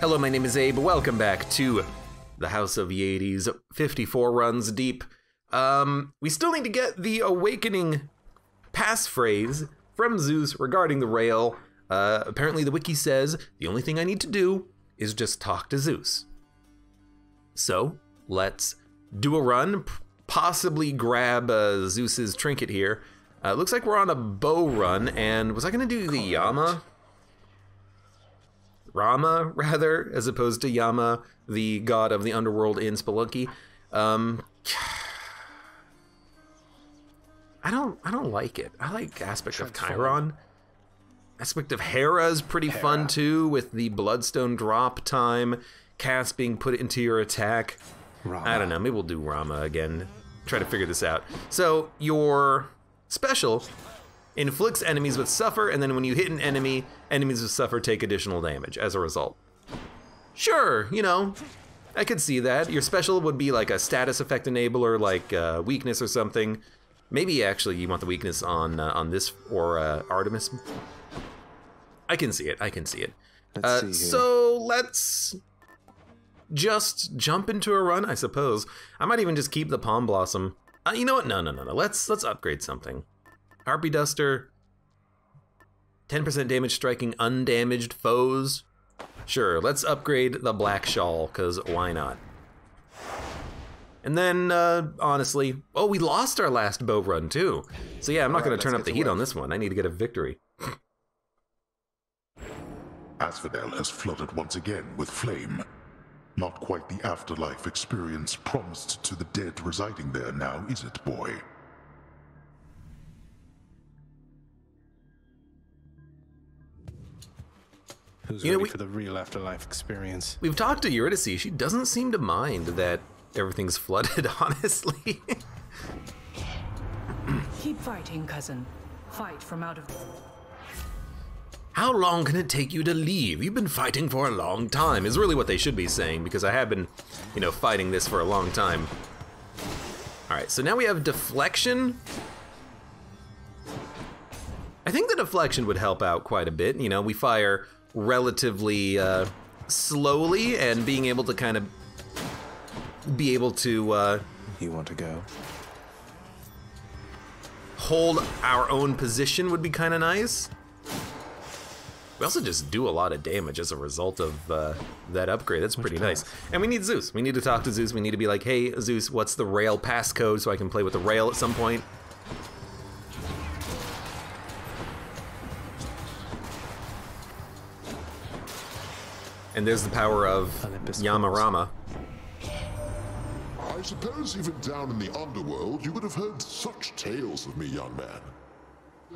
Hello, my name is Abe. Welcome back to the House of Yades, 54 runs deep. We still need to get the Awakening passphrase from Zeus regarding the rail. Apparently the wiki says the only thing I need to do is just talk to Zeus. So let's do a run, possibly grab Zeus's trinket here. Looks like we're on a bow run, and was I gonna do the Yama? Rama, rather, as opposed to Yama, the god of the underworld in Spelunky. I don't like it. I like Aspect of Chiron. Aspect of Hera is pretty fun too, with the Bloodstone drop time, cast being put into your attack. I don't know, maybe we'll do Rama again. Try to figure this out. So your special inflicts enemies with suffer, and then when you hit an enemy, enemies with suffer take additional damage as a result. Sure, you know, I could see that. Your special would be like a status effect enabler, like weakness or something. Maybe actually you want the weakness on this or Artemis. I can see it. I can see it. So let's just jump into a run, I suppose. I might even just keep the Palm Blossom. You know what? No. Let's upgrade something. Harpy Duster. 10% damage striking undamaged foes. Sure, let's upgrade the Black Shawl, because why not? And then, honestly, oh, we lost our last bow run too. So yeah, I'm not going to turn up the heat on this one. I need to get a victory. Asphodel has flooded once again with flame. Not quite the afterlife experience promised to the dead residing there now, is it, boy? Who's ready for the real afterlife experience? We've talked to Eurydice. She doesn't seem to mind that everything's flooded, honestly. Keep fighting, cousin. Fight from out of... How long can it take you to leave? You've been fighting for a long time, is really what they should be saying, because I have been, you know, fighting this for a long time. Alright, so now we have deflection. I think the deflection would help out quite a bit. You know, we fire relatively slowly, and being able to kind of be able to you want to go? Hold our own position would be kind of nice. We also just do a lot of damage as a result of that upgrade. That's pretty nice. And we need Zeus. We need to talk to Zeus. We need to be like, hey, Zeus, what's the rail passcode so I can play with the rail at some point? And there's the power of Yamarama. I suppose even down in the underworld you would have heard such tales of me, young man.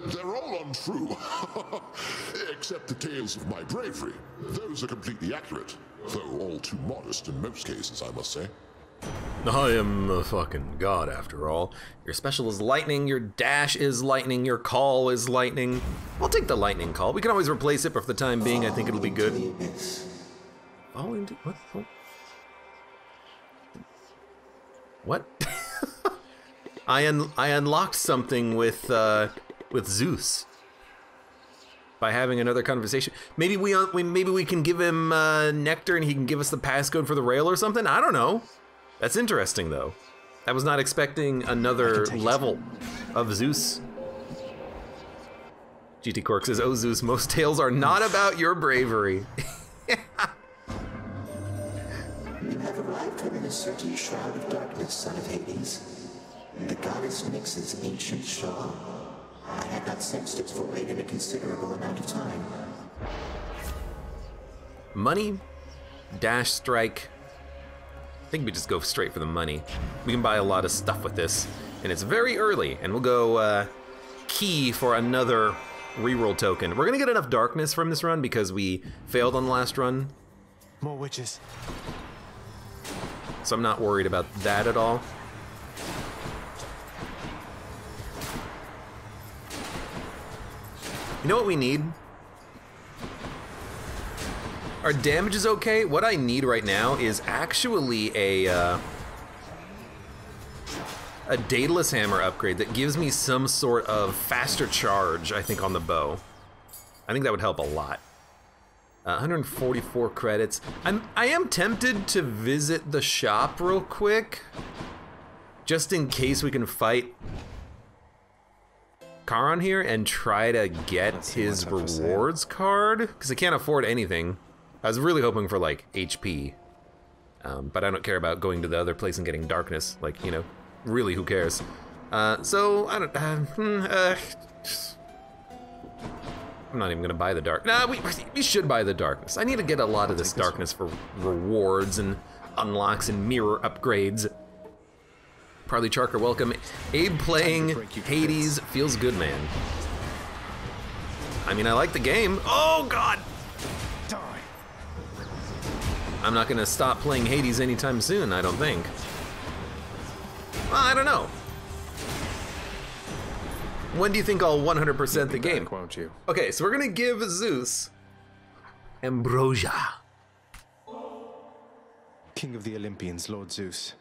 They're all untrue, except the tales of my bravery. Those are completely accurate, though all too modest in most cases, I must say. I am a fucking god, after all. Your special is lightning, your dash is lightning, your call is lightning. We'll take the lightning call. We can always replace it, but for the time being, I think it'll be good. Fall into... What? I unlocked something with Zeus by having another conversation. Maybe we can give him nectar and he can give us the passcode for the rail or something. I don't know. That's interesting though. I was not expecting another level of Zeus. GT Cork says, "Oh Zeus, most tales are not about your bravery." You have arrived within a certain shroud of darkness, son of Hades. The goddess Nyx's ancient shaw. I had not sensed its void in a considerable amount of time. Money, dash strike. I think we just go straight for the money. We can buy a lot of stuff with this, and it's very early, and we'll go key for another reroll token. We're gonna get enough darkness from this run because we failed on the last run. More witches. So I'm not worried about that at all. You know what we need? Our damage is okay. What I need right now is actually a Daedalus Hammer upgrade that gives me some sort of faster charge, I think, on the bow. I think that would help a lot. 144 credits. I am tempted to visit the shop real quick, just in case we can fight Charon here and try to get his rewards card, because I can't afford anything. I was really hoping for like HP, but I don't care about going to the other place and getting darkness. Like, you know, really, who cares? So I don't. I'm not even gonna buy the dark. Nah, we should buy the darkness. I need to get a lot of this darkness for rewards and unlocks and mirror upgrades. Parley Charker, welcome. Abe playing Hades feels good, man. I mean, I like the game. Oh God! Die. I'm not gonna stop playing Hades anytime soon, I don't think. Well, I don't know. When do you think I'll 100% the game? Won't you? Okay, so we're gonna give Zeus Ambrosia. King of the Olympians, Lord Zeus,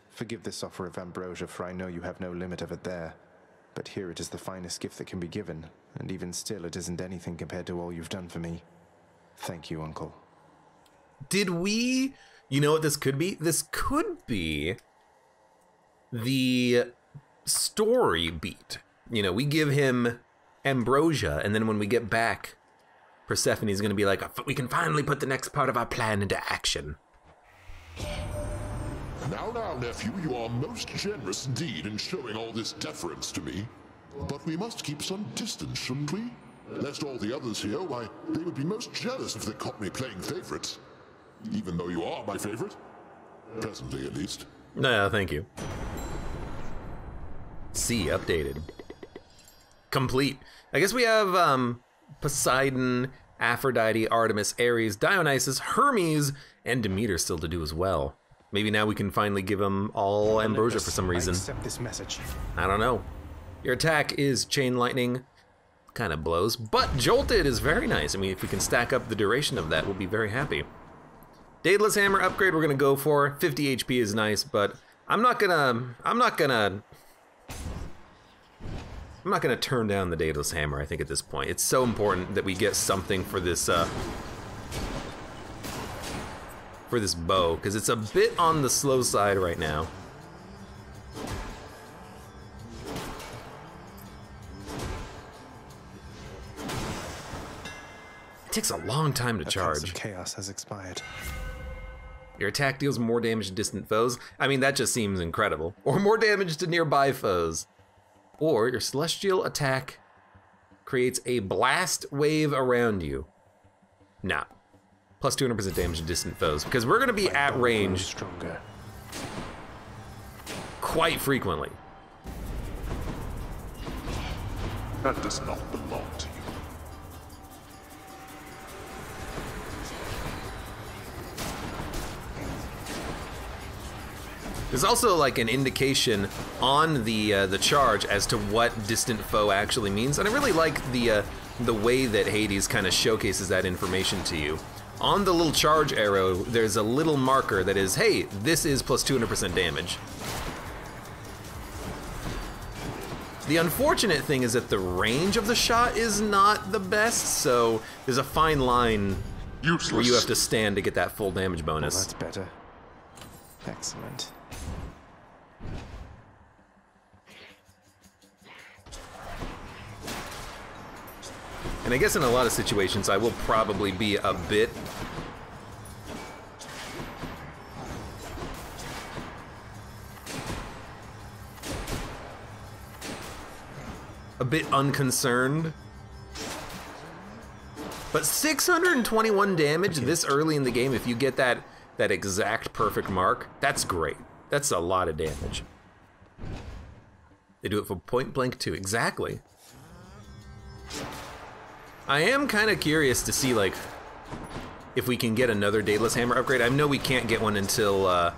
forgive this offer of ambrosia, for I know you have no limit of it there. But here it is the finest gift that can be given, and even still it isn't anything compared to all you've done for me. Thank you, Uncle. Did we... You know what this could be? This could be the story beat. You know, we give him ambrosia, and then when we get back, Persephone's gonna be like, we can finally put the next part of our plan into action. Now, nephew, you are most generous indeed in showing all this deference to me. But we must keep some distance, shouldn't we? Lest all the others here, why, they would be most jealous if they caught me playing favorites. Even though you are my favorite. Presently, at least. No, thank you. C updated. Complete. I guess we have Poseidon, Aphrodite, Artemis, Ares, Dionysus, Hermes, and Demeter still to do as well. Maybe now we can finally give them all ambrosia for some reason. I accept this message. I don't know. Your attack is Chain Lightning. Kind of blows, but Jolted is very nice. I mean, if we can stack up the duration of that, we'll be very happy. Daedalus Hammer upgrade we're gonna go for. 50 HP is nice, but I'm not gonna turn down the Daedalus Hammer, I think, at this point. It's so important that we get something for this bow, because it's a bit on the slow side right now. It takes a long time to charge. The chaos has expired. Your attack deals more damage to distant foes. I mean, that just seems incredible. Or more damage to nearby foes. Or your celestial attack creates a blast wave around you. Nah. Plus 200% damage to distant foes. Because we're going to be at range stronger quite frequently. That does not belong to you. There's also like an indication on the charge as to what distant foe actually means, and I really like the way that Hades kind of showcases that information to you. On the little charge arrow, there's a little marker that is, hey, this is plus 200% damage. The unfortunate thing is that the range of the shot is not the best, so there's a fine line where you have to stand to get that full damage bonus. Well, that's better. Excellent. And I guess in a lot of situations, I will probably be a bit unconcerned. But 621 damage this early in the game, if you get that exact perfect mark, that's great. That's a lot of damage. They do it for point blank too, exactly. I am kind of curious to see, like, if we can get another Daedalus Hammer upgrade. I know we can't get one until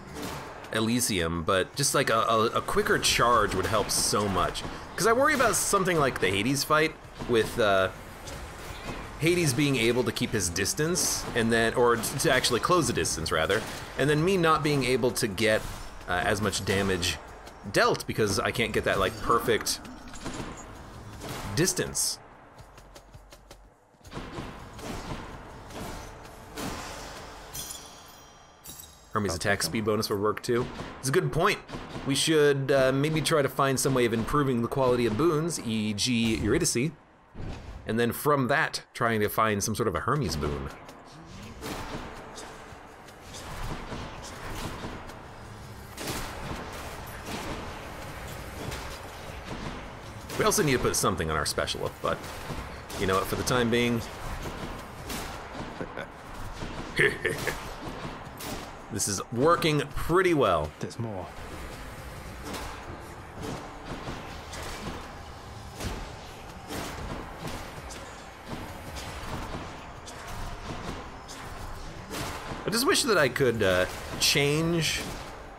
Elysium, but just like a quicker charge would help so much. Because I worry about something like the Hades fight with Hades being able to keep his distance, and then, or to actually close the distance rather, and then me not being able to get as much damage dealt because I can't get that like perfect distance. Hermes attack speed bonus would work too. It's a good point. We should maybe try to find some way of improving the quality of boons, e.g. Eurydice, and then from that, trying to find some sort of a Hermes boon. We also need to put something on our special, but you know what, for the time being... This is working pretty well. There's more. I just wish that I could change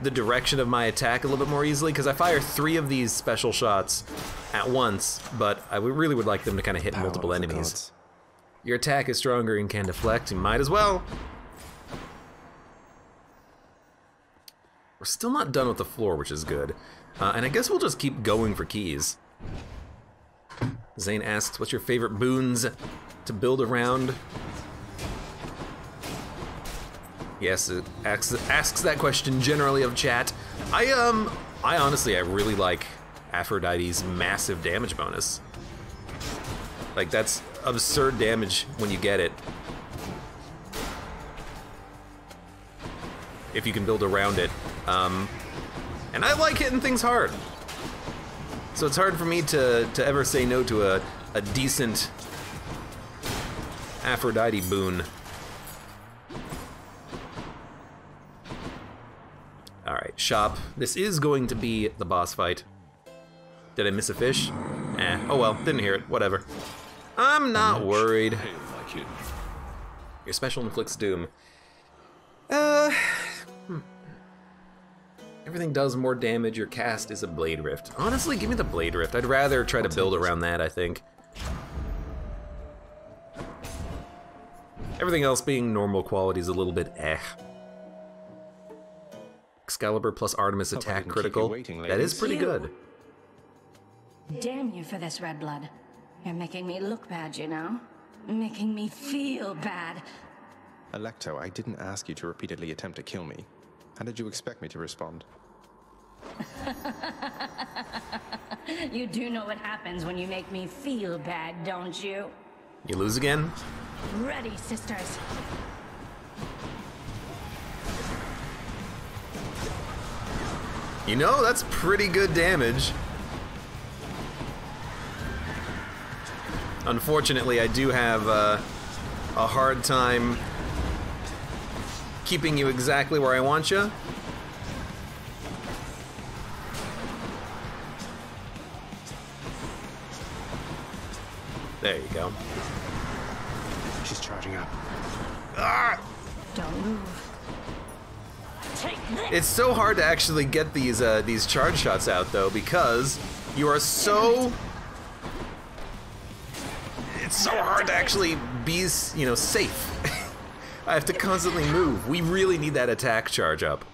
the direction of my attack a little bit more easily, because I fire 3 of these special shots at once, but I really would like them to kind of hit multiple enemies. Your attack is stronger and can deflect, you might as well. We're still not done with the floor, which is good. And I guess we'll just keep going for keys. Zane asks, what's your favorite boons to build around? Yes, it asks that question generally of chat. I honestly, I really like Aphrodite's massive damage bonus. Like, that's absurd damage when you get it. If you can build around it. And I like hitting things hard. So it's hard for me to ever say no to a decent Aphrodite boon. Alright, shop. This is going to be the boss fight. Did I miss a fish? Oh well, didn't hear it, whatever. I'm not worried. Your special inflicts doom. Everything does more damage, your cast is a Blade Rift. Honestly, give me the Blade Rift. I'd rather try to build around that, I think. Everything else being normal quality is a little bit eh. Excalibur plus Artemis attack critical. That is pretty good. Damn you for this, Red Blood. You're making me look bad, you know? Making me feel bad. Alecto, I didn't ask you to repeatedly attempt to kill me. How did you expect me to respond? You do know what happens when you make me feel bad, don't you? You lose again? Ready, sisters. You know, that's pretty good damage. Unfortunately, I do have a hard time keeping you exactly where I want you. There you go. She's charging up. Ah! Don't move. Take this. It's so hard to actually get these charge shots out, though, because you are so... It's so hard to actually be, you know, safe. I have to constantly move. We really need that attack charge up.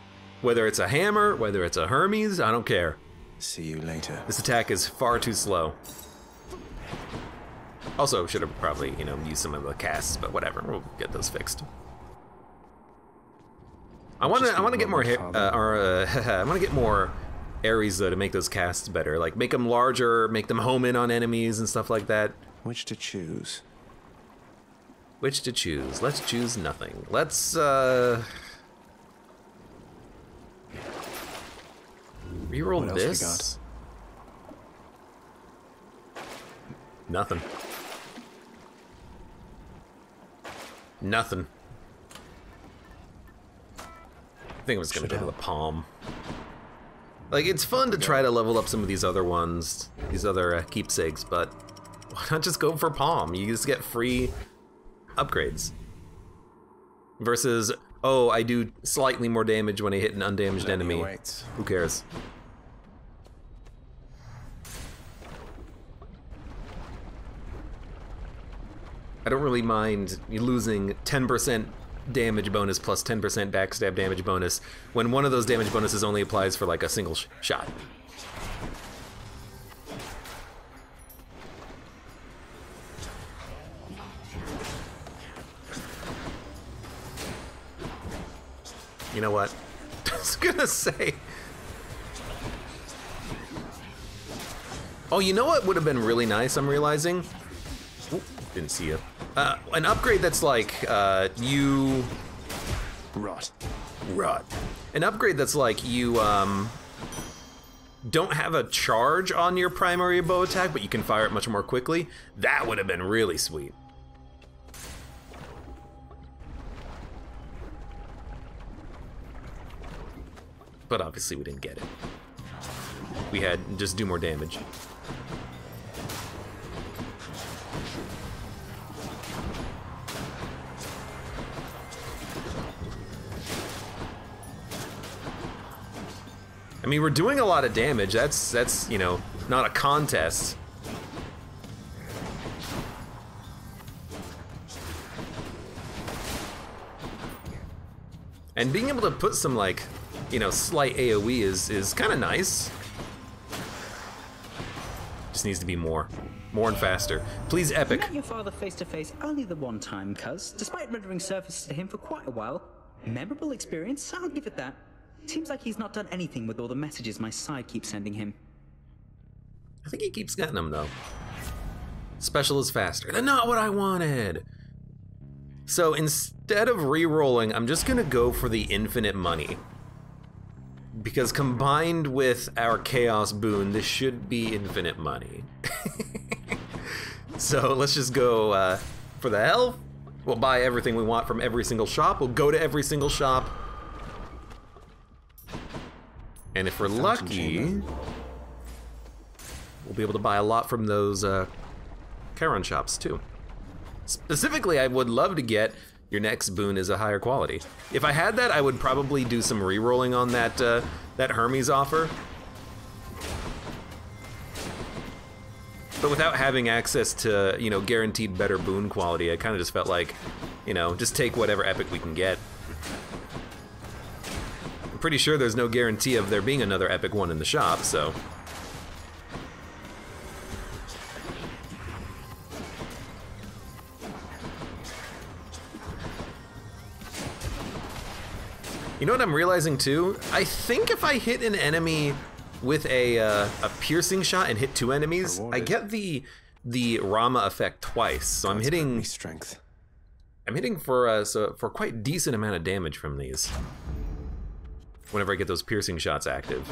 Whether it's a hammer, whether it's a Hermes, I don't care. See you later. This attack is far too slow. Also, should have probably, you know, used some of the casts, but whatever. We'll get those fixed. I want to get more I want to get more Ares though to make those casts better. Like make them larger, make them home in on enemies and stuff like that. Which to choose? Which to choose? Let's choose nothing. Let's reroll this. Nothing. Nothing. I think I'm just gonna go to the palm. Like, it's fun to try to level up some of these other ones, these other keepsakes, but why not just go for palm? You just get free upgrades. Versus, oh, I do slightly more damage when I hit an undamaged enemy. Who cares? I don't really mind you losing 10% damage bonus plus 10% backstab damage bonus when one of those damage bonuses only applies for like a single shot. You know what? I was gonna say. Oh, you know what would have been really nice, I'm realizing? Ooh, didn't see you. An upgrade that's like, you... Rot. An upgrade that's like you, don't have a charge on your primary bow attack, but you can fire it much more quickly. That would have been really sweet. But obviously we didn't get it. We had just do more damage. I mean, we're doing a lot of damage. That's you know, not a contest. And being able to put some, like, you know, slight AoE is kind of nice. Just needs to be more and faster. Please, Epic. Met your father face to face only the one time, cuz, despite rendering services to him for quite a while. Memorable experience, I'll give it that. Seems like he's not done anything with all the messages my side keeps sending him. I think he keeps getting them, though. Special is faster. That's not what I wanted. So instead of re-rolling, I'm just gonna go for the infinite money. Because combined with our Chaos boon, this should be infinite money. So let's just go for the health. We'll buy everything we want from every single shop. We'll go to every single shop. And if we're lucky, we'll be able to buy a lot from those Charon shops too. Specifically, I would love to get your next boon is a higher quality. If I had that, I would probably do some re-rolling on that that Hermes offer. But without having access to, you know, guaranteed better boon quality, I kind of just felt like, you know, just take whatever epic we can get. I'm pretty sure there's no guarantee of there being another epic one in the shop, so. You know what I'm realizing too? I think if I hit an enemy with a piercing shot and hit two enemies, I get the Rama effect twice. So I'm hitting strength. I'm hitting for for quite decent amount of damage from these. Whenever I get those piercing shots active,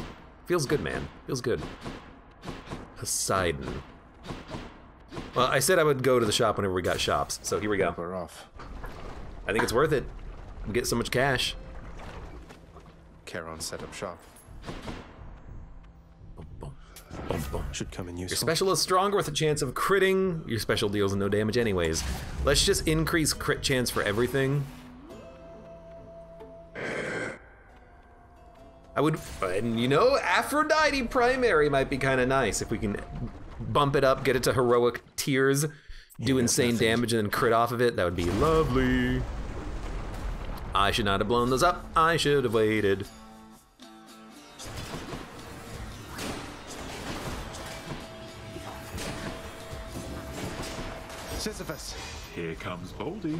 feels good, man. Feels good. Poseidon. Well, I said I would go to the shop whenever we got shops, so here we go. We're off. I think it's worth it. We get so much cash. Charon set up shop. Boom, boom, boom, boom. Should come in useful. Your special is stronger with a chance of critting. Your special deals no damage anyways. Let's just increase crit chance for everything. I would, and you know, Aphrodite primary might be kind of nice if we can bump it up, get it to heroic tiers, do insane damage and then crit off of it. That would be lovely. I should not have blown those up. I should have waited. Sisyphus. Here comes Baldy.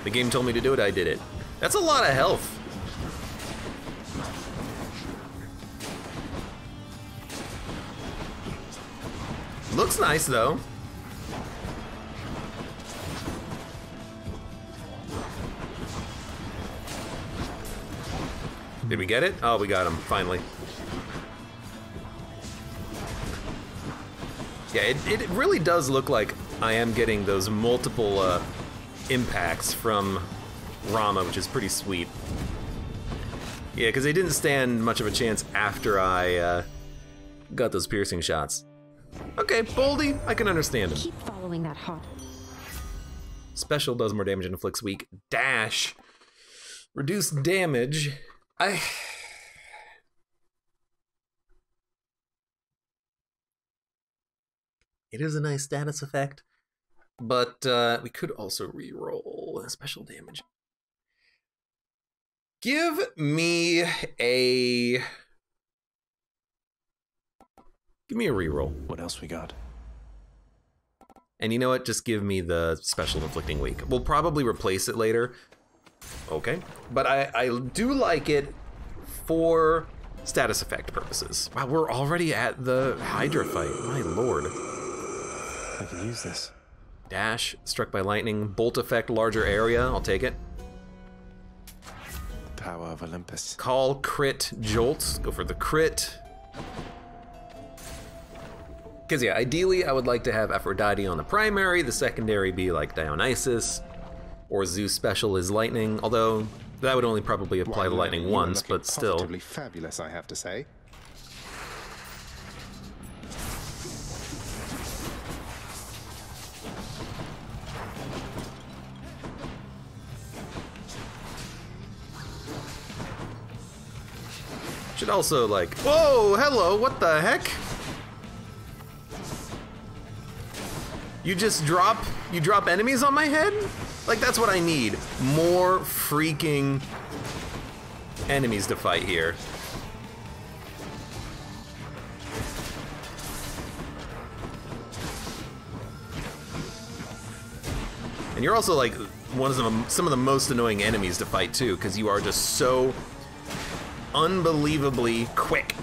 The game told me to do it, I did it. That's a lot of health. Looks nice though. Did we get it? Oh, we got him, finally. Yeah, it really does look like I am getting those multiple impacts from Rama, which is pretty sweet. Yeah, because they didn't stand much of a chance after I got those piercing shots. Okay, Boldy, I can understand him. Keep following that hot. Special does more damage and inflicts weak. Dash. Reduce damage. It is a nice status effect, but we could also re-roll special damage. Give me a re-roll. What else we got? And you know what? Just give me the special inflicting weak. We'll probably replace it later. Okay. But I do like it for status effect purposes. Wow, we're already at the Hydra fight. My lord. I can use this. Dash, struck by lightning, bolt effect, larger area. I'll take it. Power of Olympus. Call, crit, jolt. Go for the crit. Because yeah, ideally I would like to have Aphrodite on the primary, the secondary be like Dionysus, or Zeus special is lightning, although that would only probably apply to lightning once, but still. Positively fabulous, I have to say. Should also like, whoa, hello, what the heck? You drop enemies on my head? Like, that's what I need. More freaking enemies to fight here. And you're also like some of the most annoying enemies to fight too, because you are just so unbelievably quick.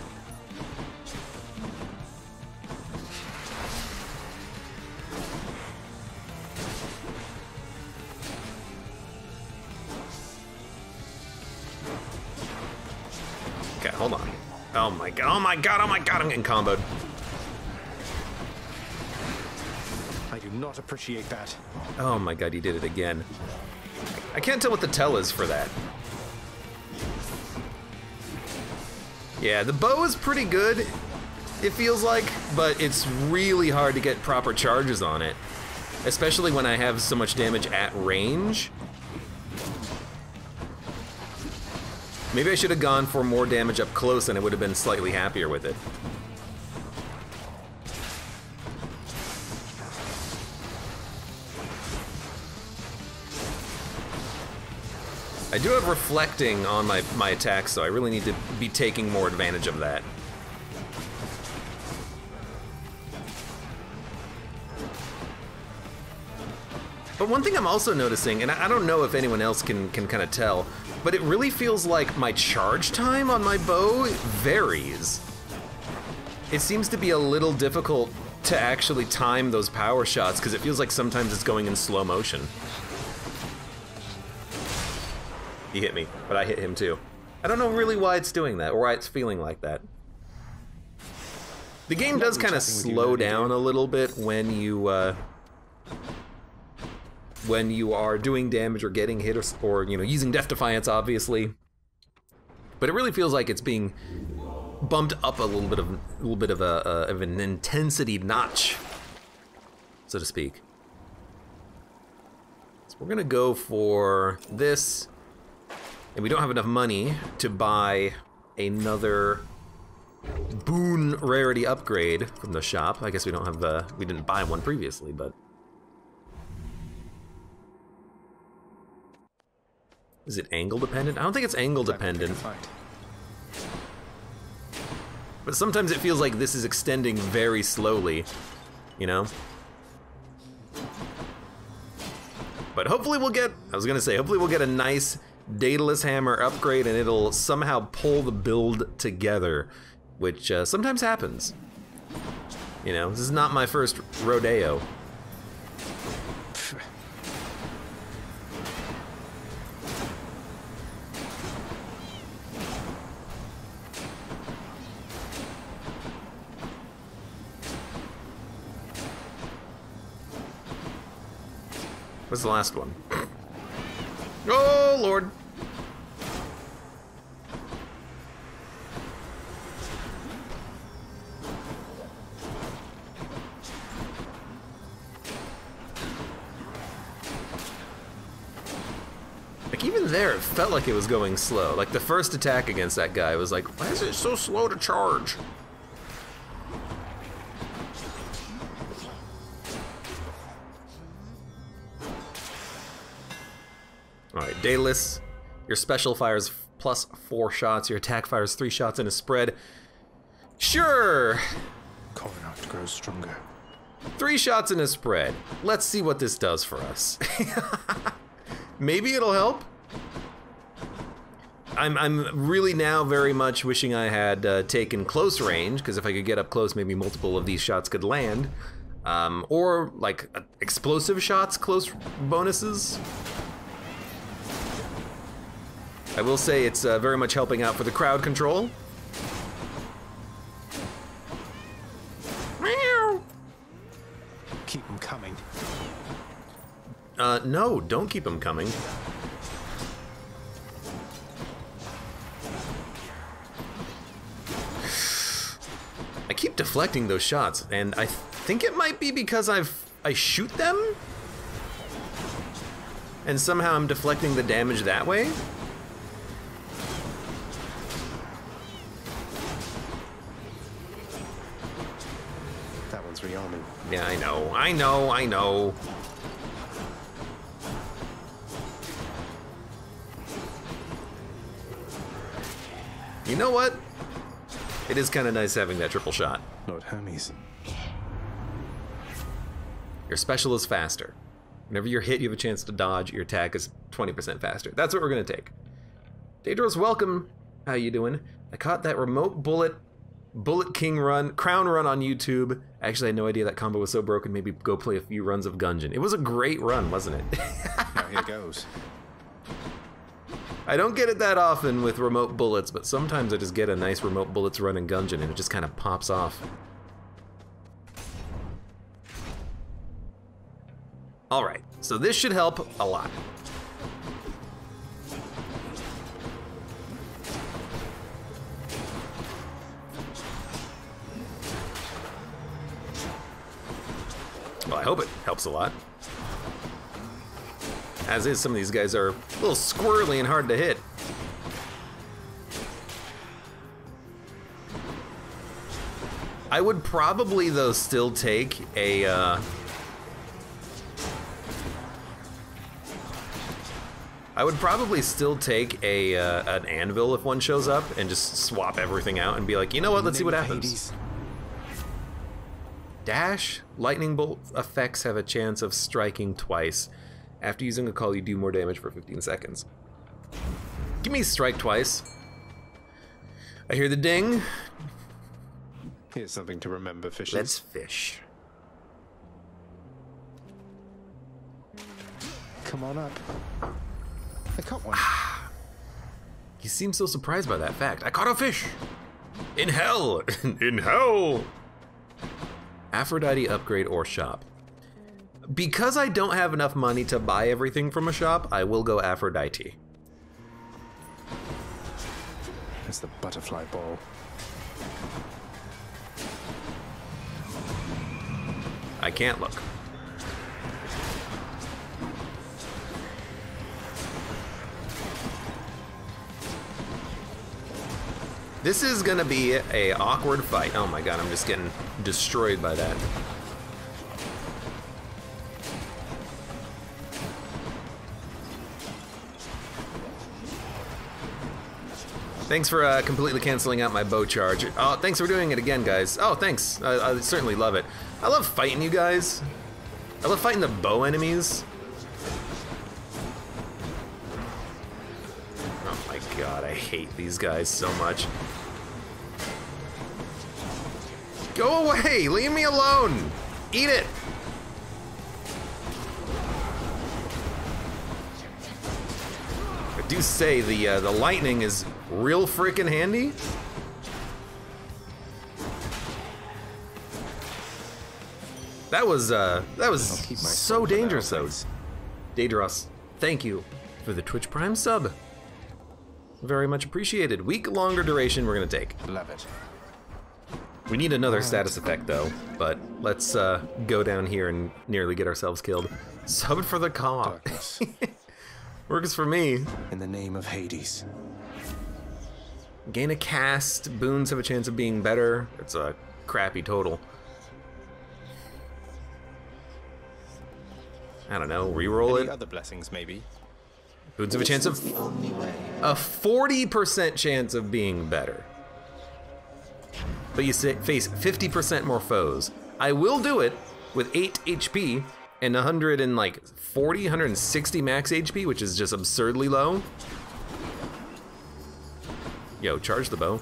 Okay, hold on. Oh my god, oh my god, oh my god, I'm getting comboed. I do not appreciate that. Oh my god, he did it again. I can't tell what the tell is for that. Yeah, the bow is pretty good, it feels like, but it's really hard to get proper charges on it. Especially when I have so much damage at range. Maybe I should have gone for more damage up close and I would have been slightly happier with it. I do have reflecting on my attacks, so I really need to be taking more advantage of that. But one thing I'm also noticing, and I don't know if anyone else can kind of tell, but it really feels like my charge time on my bow varies. It seems to be a little difficult to actually time those power shots, because it feels like sometimes it's going in slow motion. He hit me, but I hit him too. I don't know really why it's doing that, or why it's feeling like that. The game does kind of slow down a little bit when you are doing damage or getting hit, or you know, using Death Defiance, obviously. But it really feels like it's being bumped up a little bit of an intensity notch, so to speak. So we're gonna go for this. And we don't have enough money to buy another boon rarity upgrade from the shop. I guess we don't have we didn't buy one previously, but. Is it angle dependent? I don't think it's angle dependent. But sometimes it feels like this is extending very slowly, you know? But hopefully we'll get, hopefully we'll get a nice Daedalus Hammer upgrade and it'll somehow pull the build together, which sometimes happens. You know, this is not my first rodeo. What's the last one? Oh, Lord. Like, even there, it felt like it was going slow. Like, the first attack against that guy was like, why is it so slow to charge? Alright, Daedalus, your special fires plus 4 shots, your attack fires 3 shots in a spread. Sure! Coronach grows stronger. 3 shots in a spread. Let's see what this does for us. Maybe it'll help. I'm really now very much wishing I had taken close range, because if I could get up close, maybe multiple of these shots could land. Or like explosive shots, close bonuses. I will say it's very much helping out for the crowd control. Keep them coming. No, don't keep them coming. I keep deflecting those shots, and I think it might be because I shoot them, and somehow I'm deflecting the damage that way. That one's rearming. Yeah, I know. You know what? It is kind of nice having that triple shot. Lord Hermes. Your special is faster. Whenever you're hit, you have a chance to dodge. Your attack is 20% faster. That's what we're gonna take. Daedros, welcome. How you doing? I caught that remote Bullet King run, Crown run on YouTube. Actually, I had no idea that combo was so broken. Maybe go play a few runs of Gungeon. It was a great run, wasn't it? Now here goes. I don't get it that often with remote bullets, but sometimes I just get a nice remote bullets run in Gungeon and it just kind of pops off. Alright, so this should help a lot. Well, I hope it helps a lot. As is, some of these guys are a little squirrely and hard to hit. I would probably, though, still take a... I would probably still take a an anvil if one shows up and just swap everything out and be like, you know what, let's see what happens. Dash, lightning bolt effects have a chance of striking twice. After using a call, you do more damage for 15 seconds. Give me strike twice. I hear the ding. Here's something to remember, fishes. Let's fish. Come on up. I caught one. You seem so surprised by that fact. I caught a fish! In hell! In hell! Aphrodite upgrade or shop. Because I don't have enough money to buy everything from a shop, I will go Aphrodite. There's the butterfly ball. I can't look. This is gonna be a awkward fight. Oh my god, I'm just getting destroyed by that. Thanks for completely canceling out my bow charge. Oh, thanks for doing it again, guys. Oh, thanks. I certainly love it. I love fighting you guys. I love fighting the bow enemies. Oh my god, I hate these guys so much. Go away! Leave me alone! Eat it! I do say the lightning is real frickin' handy. That was so dangerous though. Daedros, thank you for the Twitch Prime sub. Very much appreciated. Week longer duration we're gonna take. Love it. We need another status effect though, but let's go down here and nearly get ourselves killed. Subbed for the co-op. Works for me. In the name of Hades. Gain a cast. Boons have a chance of being better. It's a crappy total. I don't know. Reroll it. Other blessings, maybe. Boons have a chance of a 40% chance of being better. But you face 50% more foes. I will do it. with 8 HP and 140, 160 max HP, which is just absurdly low. Yo, charge the bow.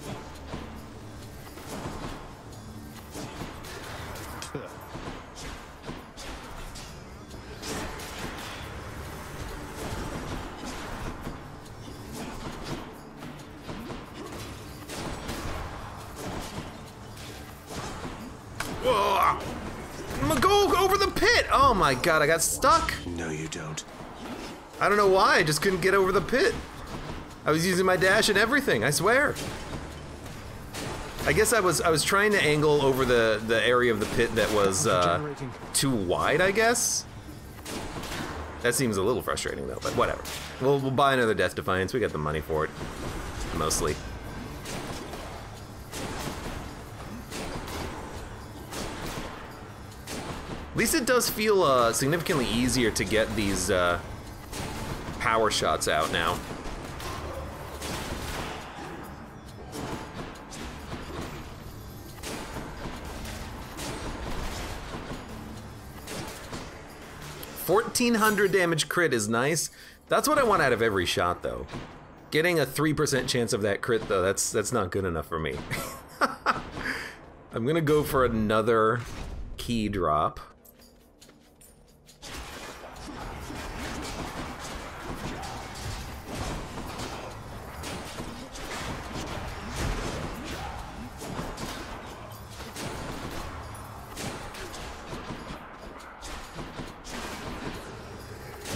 Whoa! I'm gonna go over the pit! Oh my god, I got stuck! No, you don't. I don't know why, I just couldn't get over the pit. I was using my dash and everything, I swear. I guess I was trying to angle over the area of the pit that was too wide, I guess. That seems a little frustrating though, but whatever. We'll buy another Death Defiance, we got the money for it. Mostly. At least it does feel significantly easier to get these power shots out now. $1,400 damage crit is nice. That's what I want out of every shot, though. Getting a 3% chance of that crit, though, that's not good enough for me. I'm gonna go for another key drop.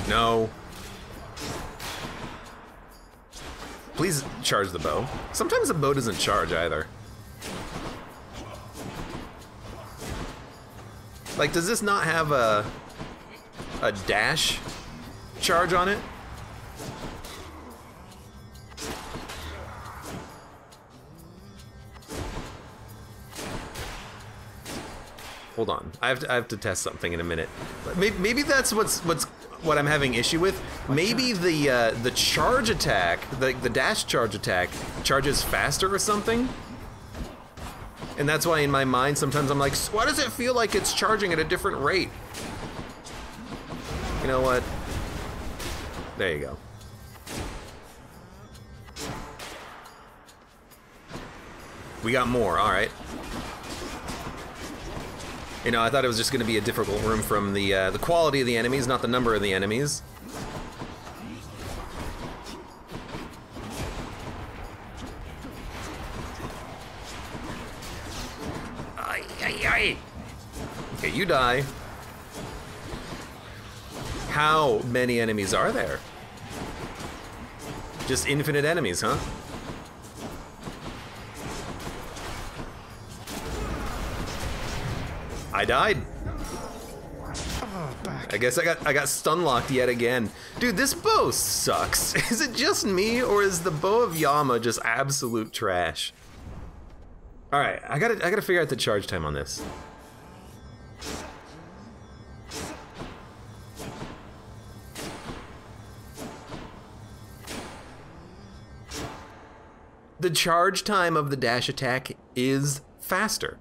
No. Please charge the bow. Sometimes the bow doesn't charge either. Like, does this not have a dash charge on it? Hold on, I have to test something in a minute. Maybe that's what I'm having issue with. Maybe the charge attack, the dash charge attack, charges faster or something. And that's why in my mind sometimes I'm like, why does it feel like it's charging at a different rate? You know what? There you go. We got more, all right. You know, I thought it was just going to be a difficult room from the quality of the enemies, not the number of the enemies. Ay, ay, ay. Okay, you die. How many enemies are there? Just infinite enemies, huh? I died. I guess I got stun locked yet again. Dude, this bow sucks. Is it just me, or is the bow of Yama just absolute trash? All right, I gotta figure out the charge time on this. The charge time of the dash attack is faster.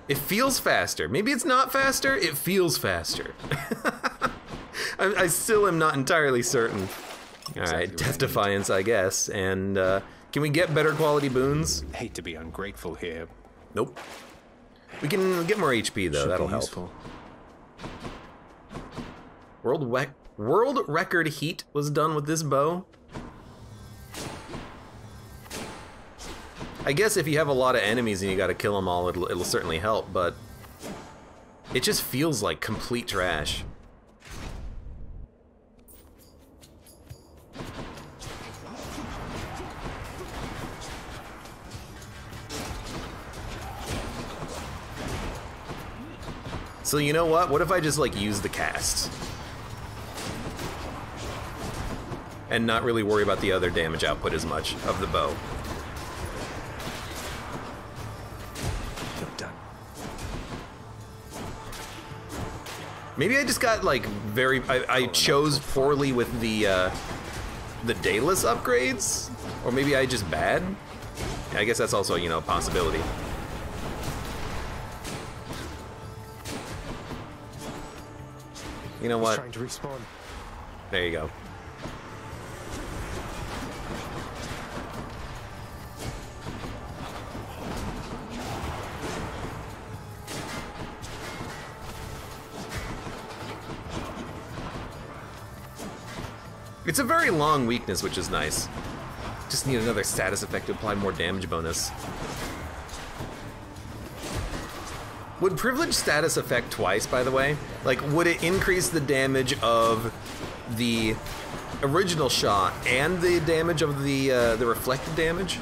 It feels faster. Maybe it's not faster, it feels faster. I still am not entirely certain. Alright, Death Defiance, I guess. And can we get better quality boons? Hate to be ungrateful here. Nope. We can get more HP though, that'll help. Useful. World record heat was done with this bow. I guess if you have a lot of enemies and you gotta kill them all, it'll certainly help, but it just feels like complete trash. So you know what? What if I just like use the cast? And not really worry about the other damage output as much of the bow. Maybe I just got like I chose poorly with the Daedalus upgrades, or maybe I just bad. I guess that's also, you know, a possibility. You know what? Trying to respawn. There you go. It's a very long weakness, which is nice. Just need another status effect to apply more damage bonus. Would privilege status effect twice, by the way? Like, would it increase the damage of the original shot and the damage of the reflected damage?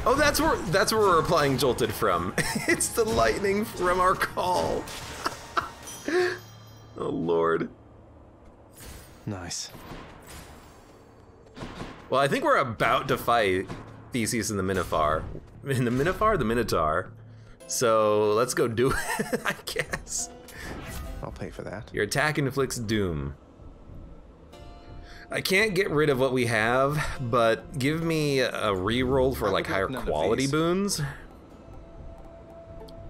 Oh, that's where we're applying Jolted from. It's the lightning from our call. Oh, Lord. Nice. Well, I think we're about to fight Theseus and the Minotaur. In the Minotaur? The Minotaur. So, let's go do it, I guess. I'll pay for that. Your attack inflicts doom. I can't get rid of what we have, but give me a reroll for like higher quality boons.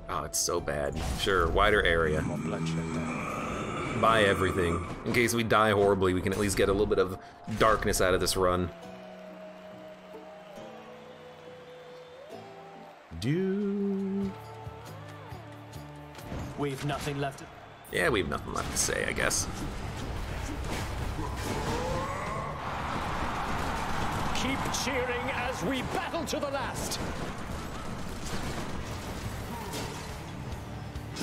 Oh, it's so bad. Sure, wider area. More bloodshed there. Buy everything. In case we die horribly, we can at least get a little bit of darkness out of this run. We've nothing left. Yeah, we have nothing left to say, I guess. Keep cheering as we battle to the last.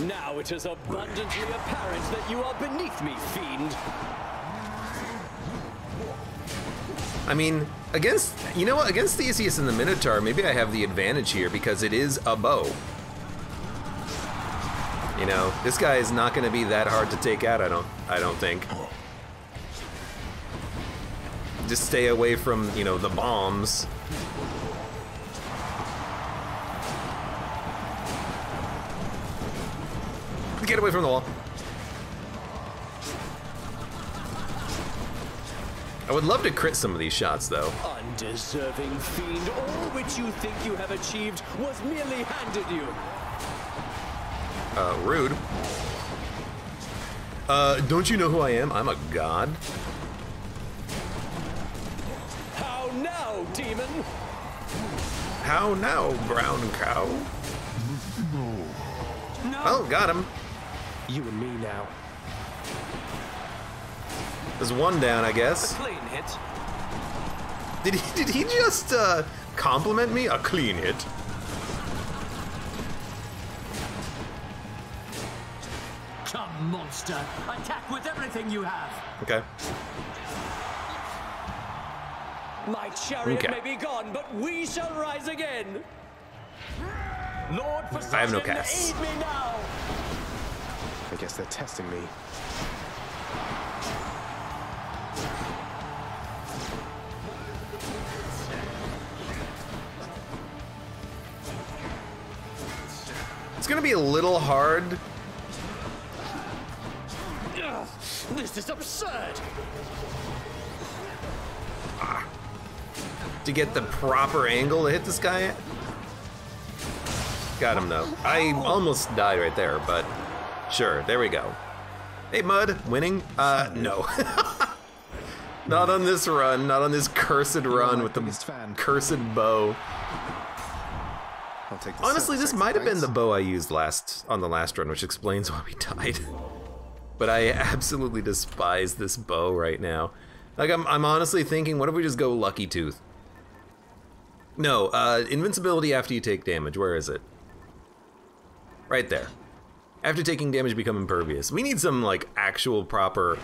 Now it is abundantly apparent that you are beneath me, fiend. I mean, against, you know what, against Theseus and the Minotaur, maybe I have the advantage here because it is a bow. You know, this guy is not going to be that hard to take out, I don't think. Just stay away from, you know, the bombs. Get away from the wall. I would love to crit some of these shots, though. Undeserving fiend, all which you think you have achieved was merely handed you. Rude. Don't you know who I am? I'm a god. How now, demon? How now, brown cow? No. Oh, got him. You and me now. There's one down, I guess. A clean hit. Did he just compliment me? A clean hit. Come, monster. Attack with everything you have. Okay. My chariot may be gone, but we shall rise again. Lord Poseidon, I have no casts. aid me now. I guess they're testing me. It's gonna be a little hard. Ugh, this is absurd. To get the proper angle to hit this guy at. Got him though. I almost died right there, but sure, there we go. Hey Mud, winning? No. Not on this run, not on this cursed run with the cursed bow. Honestly, this might have been the bow I used on the last run, which explains why we died. But I absolutely despise this bow right now. Like, I'm honestly thinking, what if we just go Lucky Tooth? No, invincibility after you take damage. Where is it? Right there. After taking damage, become impervious. We need some, like, actual proper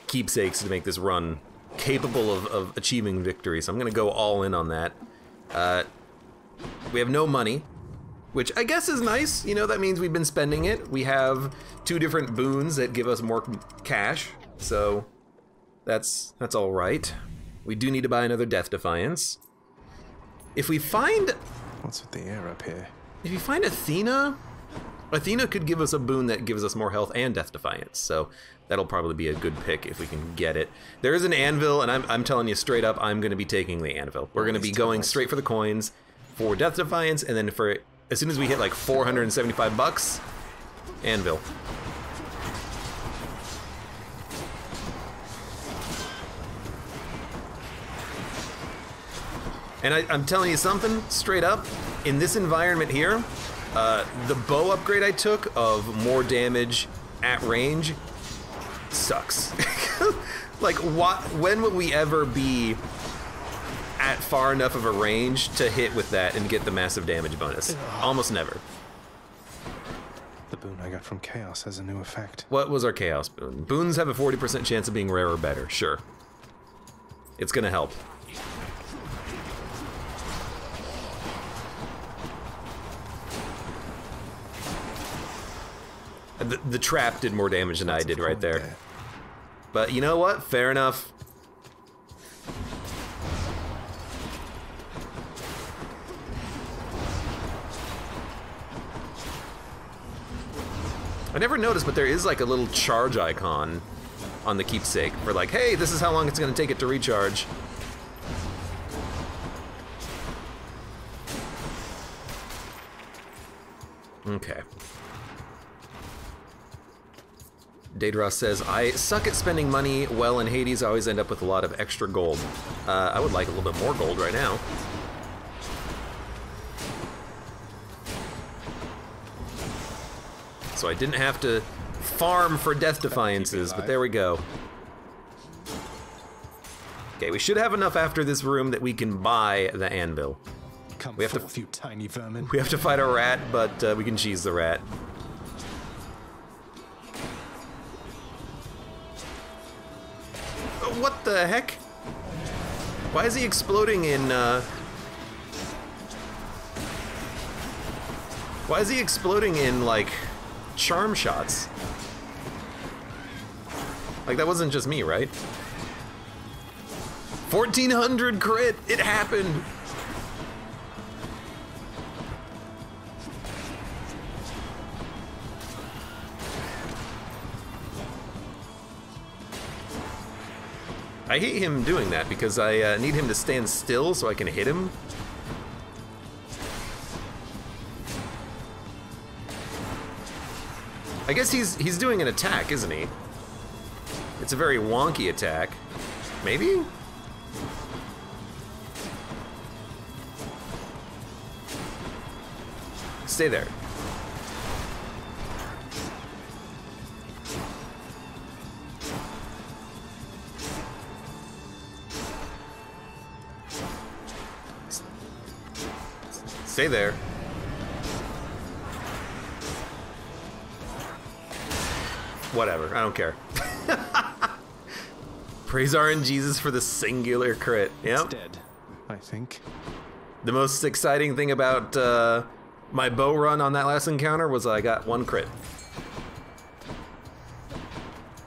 keepsakes to make this run capable of achieving victory, so I'm gonna go all in on that. We have no money, which I guess is nice. You know, that means we've been spending it. We have 2 different boons that give us more cash, so that's all right. We do need to buy another Death Defiance. If we find... What's with the air up here? If you find Athena... Athena could give us a boon that gives us more health and Death Defiance, so that'll probably be a good pick if we can get it. There is an anvil, and I'm telling you straight up, I'm going to be taking the anvil. We're going to be going straight for the coins, for Death Defiance, and then for, as soon as we hit like 475 bucks, anvil. And I'm telling you something, straight up, in this environment here, the bow upgrade I took of more damage at range sucks. Like, when will we ever be at far enough of a range to hit with that and get the massive damage bonus? Almost never. The boon I got from Chaos has a new effect. What was our Chaos boon? Boons have a 40% chance of being rare or better, sure. It's gonna help. The trap did more damage than I did right there. But you know what? Fair enough. I never noticed, but there is like a little charge icon on the keepsake for like, hey, this is how long it's going to take it to recharge. Okay. Daedros says, I suck at spending money well in Hades. I always end up with a lot of extra gold. I would like a little bit more gold right now. So I didn't have to farm for Death Defiances, but there we go. Okay, we should have enough after this room that we can buy the anvil. We have to, you tiny vermin. We have to fight a rat, but we can cheese the rat. What the heck? Why is he exploding in, Why is he exploding in, like, charm shots? Like, that wasn't just me, right? 1400 crit! It happened! I hate him doing that because I need him to stand still so I can hit him. I guess he's doing an attack, isn't he? It's a very wonky attack. Maybe? Stay there. Stay there. Whatever, I don't care. Praise RNGesus for the singular crit. Yep. It's dead, I think. The most exciting thing about my bow run on that last encounter was I got one crit.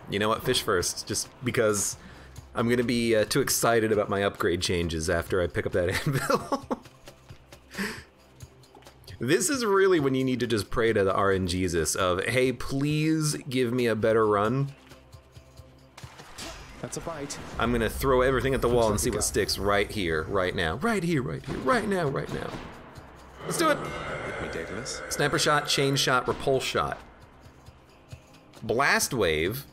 You know what? Fish first, just because I'm gonna be too excited about my upgrade changes after I pick up that anvil. This is really when you need to just pray to the RNGesus of, hey, please give me a better run. That's a bite. I'm gonna throw everything at the wall and see what sticks right here, right now. Right here, right here, right now, right now. Let's do it! Hit me, Daedalus. Sniper shot, chain shot, repulse shot. Blast wave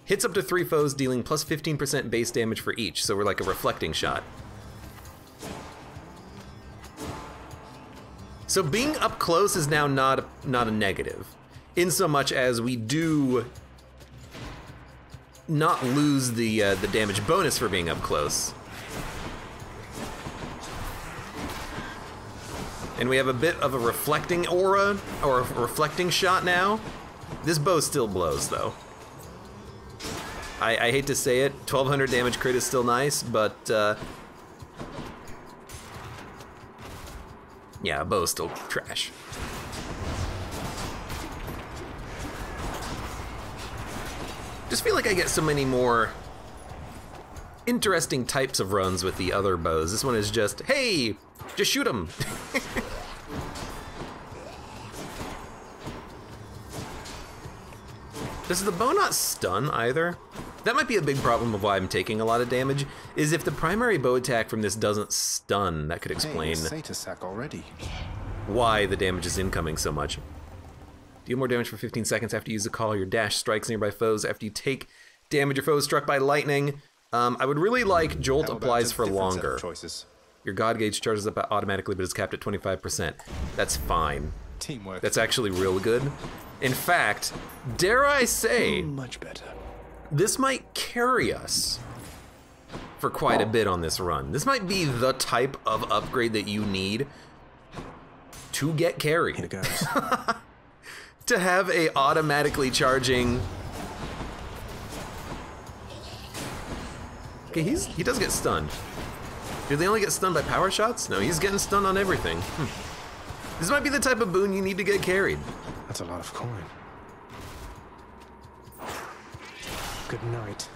hits up to 3 foes, dealing plus 15% base damage for each, so we're like a reflecting shot. So being up close is now not a negative, in so much as we do not lose the damage bonus for being up close. And we have a bit of a reflecting aura, or a reflecting shot now. This bow still blows, though. I hate to say it, 1200 damage crit is still nice, but yeah, bow's still trash. Just feel like I get so many more interesting types of runs with the other bows. This one is just, hey, just shoot them. Does the bow not stun either? That might be a big problem of why I'm taking a lot of damage, is if the primary bow attack from this doesn't stun, that could explain already. why the damage is incoming so much. Deal more damage for 15 seconds after you use a call. Your dash strikes nearby foes after you take damage. Your foe is struck by lightning. I would really like Jolt applies for longer. Your God gauge charges up automatically, but is capped at 25%. That's fine. Teamwork. That's actually real good. In fact, dare I say, much better. This might carry us for quite a bit on this run. This might be the type of upgrade that you need to get carried. Here it goes. To have a automatically charging. Okay, he does get stunned. Do they only get stunned by power shots? No, he's getting stunned on everything. This might be the type of boon you need to get carried. That's a lot of coin. Good night.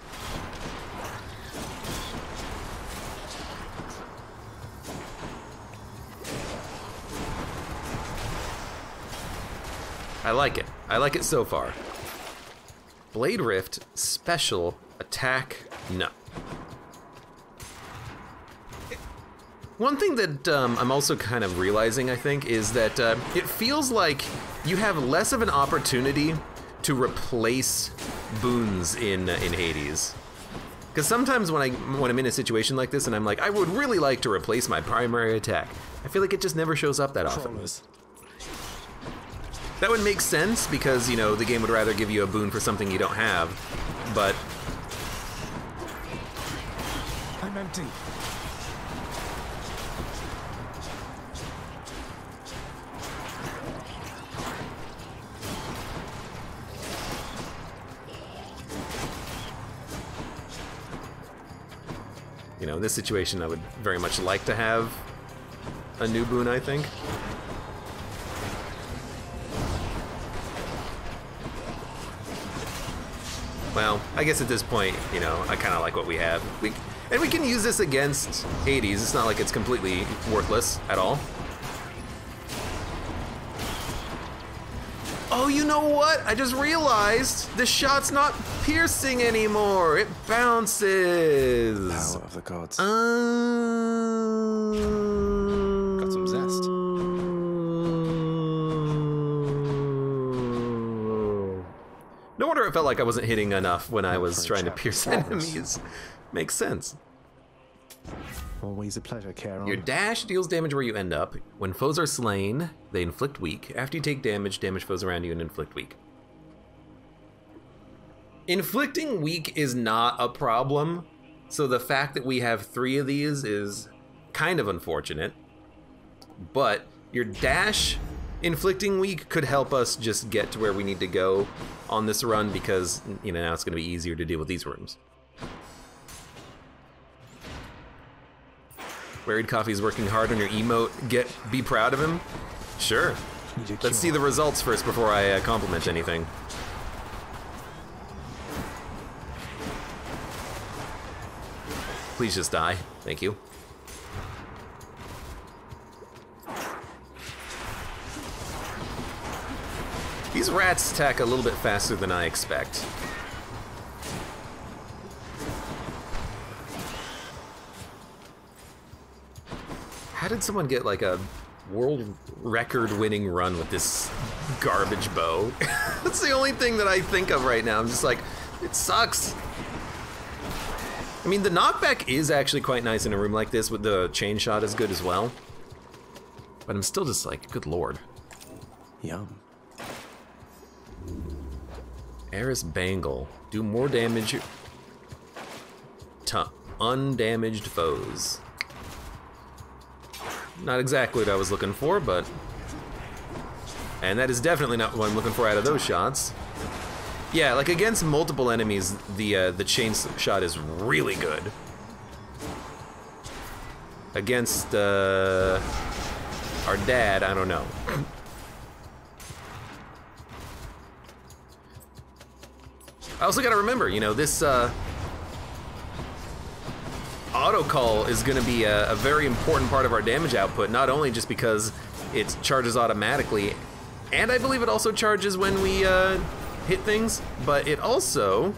I like it. I like it so far. Blade Rift, special, attack, no. One thing that I'm also kind of realizing, I think, is that it feels like you have less of an opportunity to replace boons in Hades. Because sometimes when I'm in a situation like this and I'm like, I would really like to replace my primary attack, I feel like it just never shows up that often. That would make sense because, you know, the game would rather give you a boon for something you don't have, but... I'm empty. You know, in this situation, I would very much like to have a new boon, I think. Well, I guess at this point, you know, I kind of like what we have. And we can use this against Hades. It's not like it's completely worthless at all. Oh, you know what? I just realized the shot's not piercing anymore. It bounces. Power of the gods. Got some zest. No wonder it felt like I wasn't hitting enough when I was trying to pierce enemies. Makes sense. Always a pleasure, Charon. Your dash deals damage where you end up. When foes are slain, they inflict weak. After you take damage, damage foes around you and inflict weak. Inflicting weak is not a problem, so the fact that we have 3 of these is kind of unfortunate. But your dash inflicting weak could help us just get to where we need to go on this run because, you know, now it's going to be easier to deal with these rooms. Buried Coffee's working hard on your emote. Be proud of him? Sure. Let's see the results first before I compliment anything. Please just die. Thank you. These rats attack a little bit faster than I expect. How did someone get like a world record winning run with this garbage bow? That's the only thing that I think of right now. I'm just like, it sucks. I mean, the knockback is actually quite nice in a room like this, with the chain shot is good as well. But I'm still just like, good lord. Yum. Eris Bangle. Do more damage to undamaged foes. Not exactly what I was looking for, but... And that is definitely not what I'm looking for out of those shots. Yeah, like against multiple enemies, the chain shot is really good. Against our dad, I don't know. I also gotta remember, you know, this auto call is going to be a very important part of our damage output, not only just because it charges automatically, and I believe it also charges when we hit things, but it also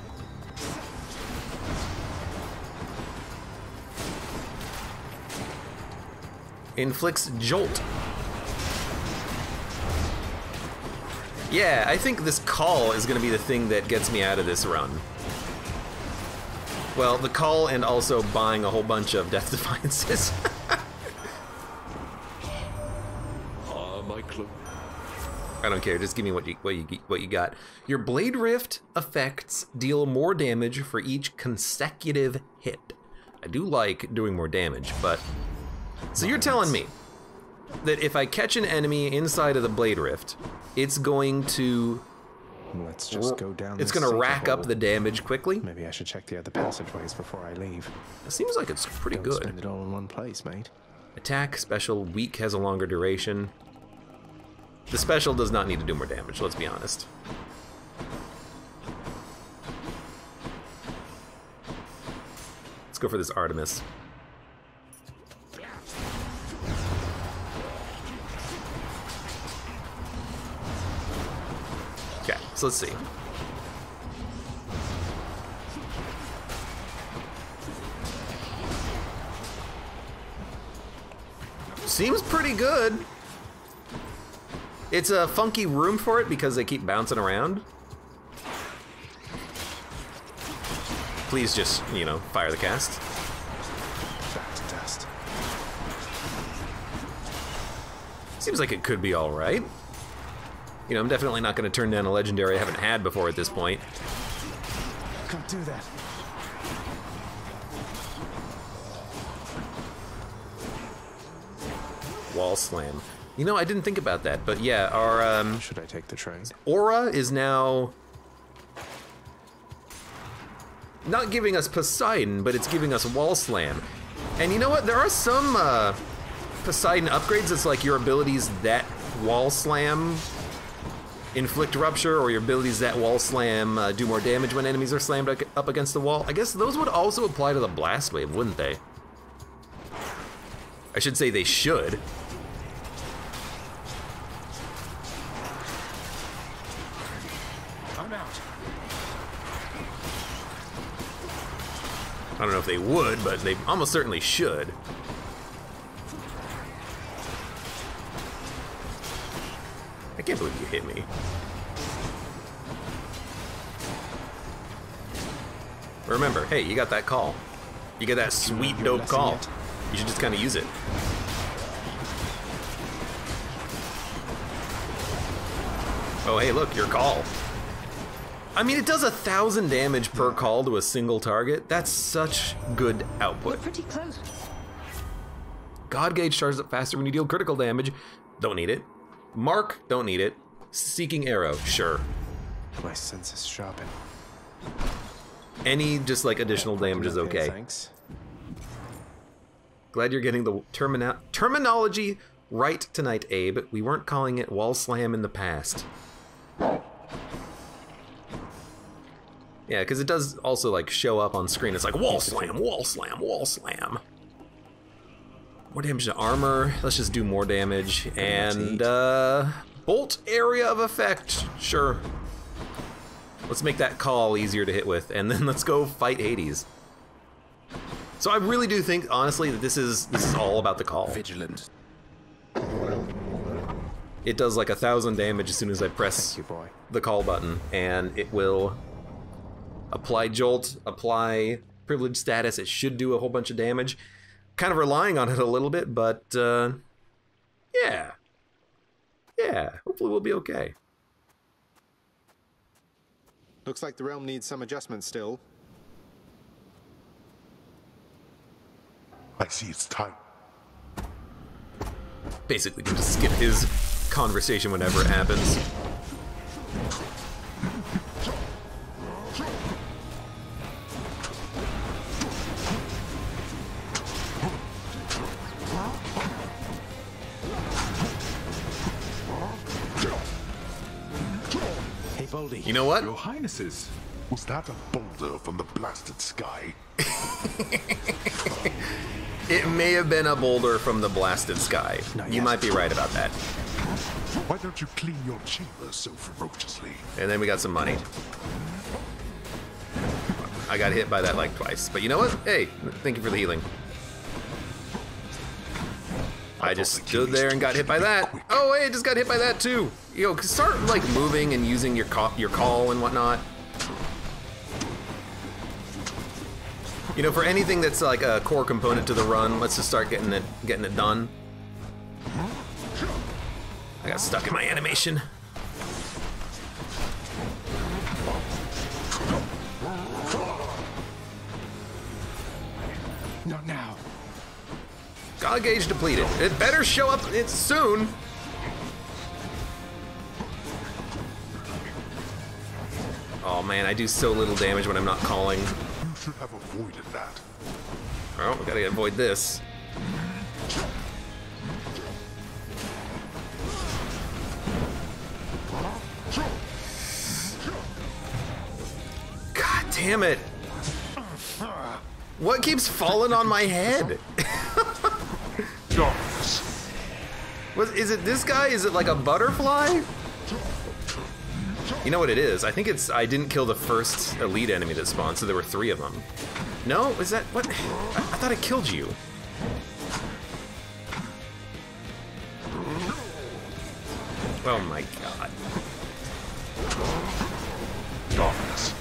inflicts jolt. Yeah, I think this call is going to be the thing that gets me out of this run. Well, the call and also buying a whole bunch of Death Defiances. My cloak. I don't care. Just give me what you got. Your Blade Rift effects deal more damage for each consecutive hit. I do like doing more damage, but so you're telling me that if I catch an enemy inside of the Blade Rift, it's going to Let's just go down. It's going to rack up the damage quickly. Maybe I should check the other passageways before I leave. It seems like it's pretty Don't good. Spend it all in one place, mate. Attack, special, weak has a longer duration. The special does not need to do more damage, let's be honest. Let's go for this Artemis. Okay, so let's see. Seems pretty good. It's a funky room for it because they keep bouncing around. Please just, you know, fire the cast. Back to dust. Seems like it could be all right. You know, I'm definitely not going to turn down a legendary I haven't had before at this point. Can't do that. Wall slam. You know, I didn't think about that, but yeah, our Should I take the train? aura is now not giving us Poseidon, but it's giving us wall slam. And you know what? There are some Poseidon upgrades. It's like your abilities that wall slam inflict rupture, or your abilities that wall slam do more damage when enemies are slammed up against the wall. I guess those would also apply to the blast wave, wouldn't they? I should say they should. I'm out. I don't know if they would, but they almost certainly should. I can't believe you hit me. Remember, hey, you got that call. You get that sweet, dope call. You should just kind of use it. Oh, hey, look, your call. I mean, it does 1,000 damage per call to a single target. That's such good output. We're pretty close. God Gauge charges up faster when you deal critical damage. Don't need it. Mark, don't need it. Seeking Arrow, sure. My senses sharpen. Any just like additional damage is okay. Thanks. Glad you're getting the terminology right tonight, Abe. We weren't calling it wall slam in the past. Yeah, because it does also like show up on screen. It's like wall slam, wall slam, wall slam. More damage to armor. Let's just do more damage. And bolt area of effect. Sure. Let's make that call easier to hit with, and then let's go fight Hades. So I really do think, honestly, that this is all about the call. Vigilant. It does like 1,000 damage as soon as I press Thank you, boy. the call button, and it will apply jolt, apply privilege status. It should do a whole bunch of damage. Kind of relying on it a little bit, but yeah. Hopefully we'll be okay. Looks like the realm needs some adjustment still. I see it's time. Basically, just skip his conversation whenever it happens. Hey, Baldy. You know what? Your Highnesses, Was that a boulder from the blasted sky? It may have been a boulder from the blasted sky. You might be right about that. Why don't you clean your chamber so ferociously? And then we got some money. I got hit by that like twice. But you know what? Hey, thank you for the healing. I just stood there and got hit by that. Oh, hey, I just got hit by that too. Yo, start like moving and using your call and whatnot. You know, for anything that's like a core component to the run, let's just start getting it done. I got stuck in my animation. Not now. God gauge depleted. It better show up soon. Oh man, I do so little damage when I'm not calling. You should have avoided that. Oh, we gotta avoid this. God damn it. What keeps falling on my head? Is it this guy? Is it like a butterfly? You know what it is? I think it's... I didn't kill the first elite enemy that spawned, so there were 3 of them. No? Is that... What? I thought I killed you. Oh my god. Darkness.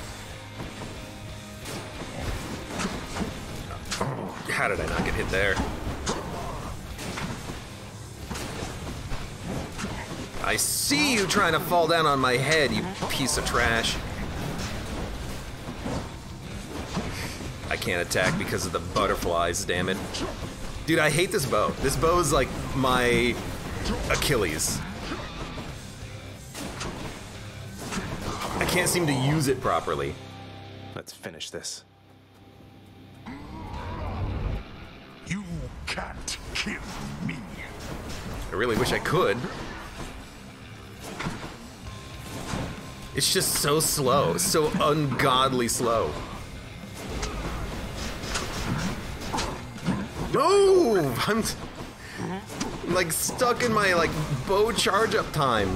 How did I not get hit there? I see you trying to fall down on my head, you piece of trash. I can't attack because of the butterflies, damn it. Dude, I hate this bow. This bow is like my Achilles. I can't seem to use it properly. Let's finish this. You can't kill me. I really wish I could. It's just so slow, so ungodly slow. No! I'm like stuck in my like bow charge up time.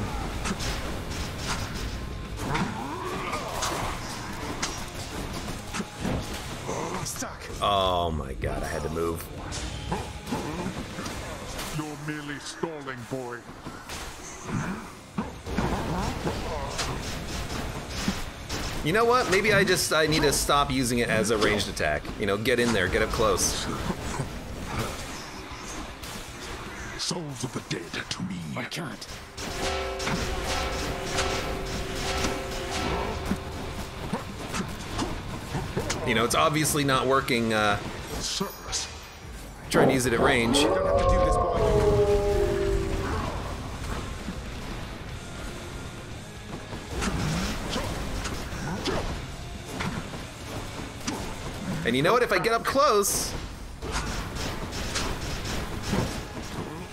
I'm stuck. Oh my god, I had to move. You're merely stalling, boy. You know what? Maybe I need to stop using it as a ranged attack. You know, get in there, get up close. Souls of the dead to me. I can't. You know, it's obviously not working, Cerberus. trying to use it at range. You don't have to do this, boy. And you know what? If I get up close...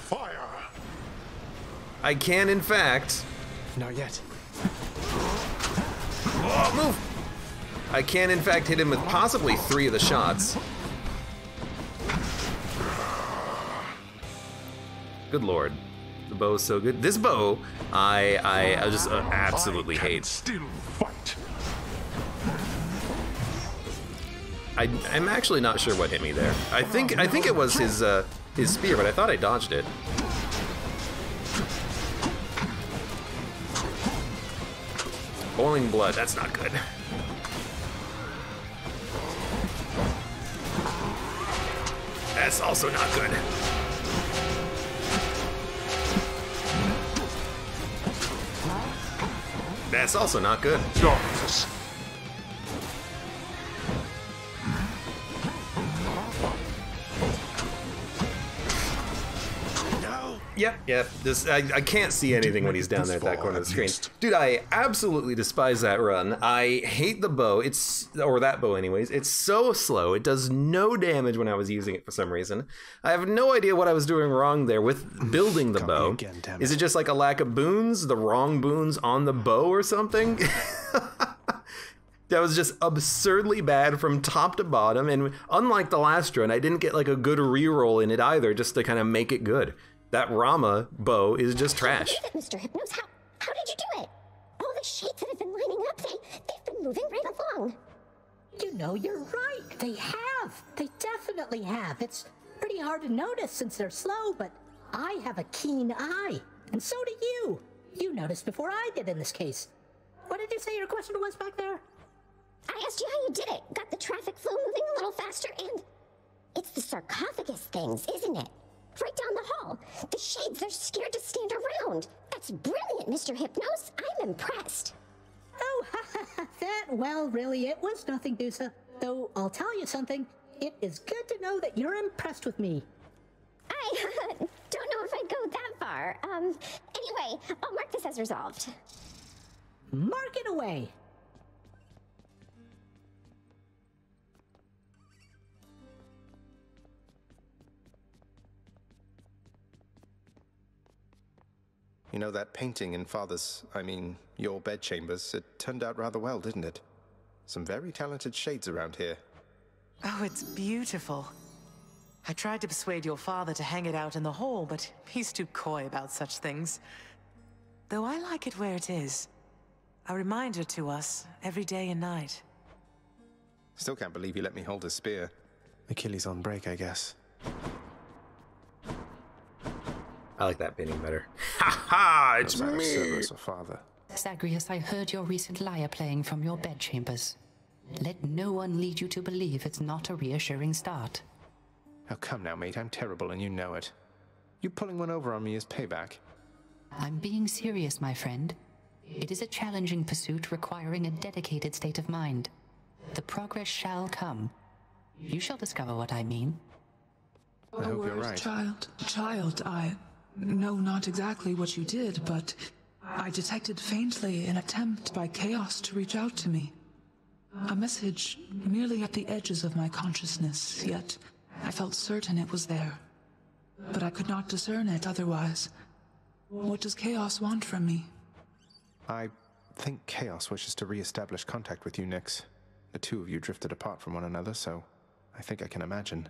Fire! I can, in fact... Not yet. Oh, move! I can, in fact, hit him with possibly 3 of the shots. Good lord. The bow is so good. This bow, I just absolutely hate. Still fight. I'm actually not sure what hit me there. I think it was his spear, but I thought I dodged it. Boiling blood, that's not good. That's also not good. That's also not good. Darkness. Yep. I can't see anything when he's down there at that corner of the screen. Dude, I absolutely despise that run. I hate the bow. Or that bow anyways. It's so slow. It does no damage when I was using it for some reason. I have no idea what I was doing wrong there with building the bow. Again, damn it. Is it just like a lack of boons? The wrong boons on the bow or something? That was just absurdly bad from top to bottom, and unlike the last run, I didn't get like a good reroll in it either, just to kind of make it good. That Rama bow is just trash. I can't believe it, Mr. Hypnos. How did you do it? All the shades that have been lining up, they've been moving right along. You know, you're right. They have. They definitely have. It's pretty hard to notice since they're slow, but I have a keen eye. And so do you. You noticed before I did in this case. What did you say your question was back there? I asked you how you did it. Got the traffic flow moving a little faster, and it's the sarcophagus things, isn't it? Right down the hall. The shades, they're scared to stand around. That's brilliant, Mr. Hypnos. I'm impressed. Oh, well, really, it was nothing, Dusa. Though, I'll tell you something. It is good to know that you're impressed with me. I don't know if I'd go that far. Anyway, I'll mark this as resolved. Mark it away. You know, that painting in your bedchambers, it turned out rather well, didn't it? Some very talented shades around here. Oh, it's beautiful. I tried to persuade your father to hang it out in the hall, but he's too coy about such things. Though I like it where it is. A reminder to us every day and night. Still can't believe you let me hold a spear. Achilles on break, I guess. I like that painting better. Ha ha! It's me! Cerberus or father. Zagreus, I heard your recent lyre playing from your bedchambers. Let no one lead you to believe it's not a reassuring start. Oh, come now, mate. I'm terrible and you know it. You pulling one over on me as payback. I'm being serious, my friend. It is a challenging pursuit requiring a dedicated state of mind. The progress shall come. You shall discover what I mean. I hope you're right. Child, I know not exactly what you did, but I detected faintly an attempt by Chaos to reach out to me. A message merely at the edges of my consciousness, yet I felt certain it was there. But I could not discern it otherwise. What does Chaos want from me? I think Chaos wishes to re-establish contact with you, Nyx. The two of you drifted apart from one another, so I think I can imagine.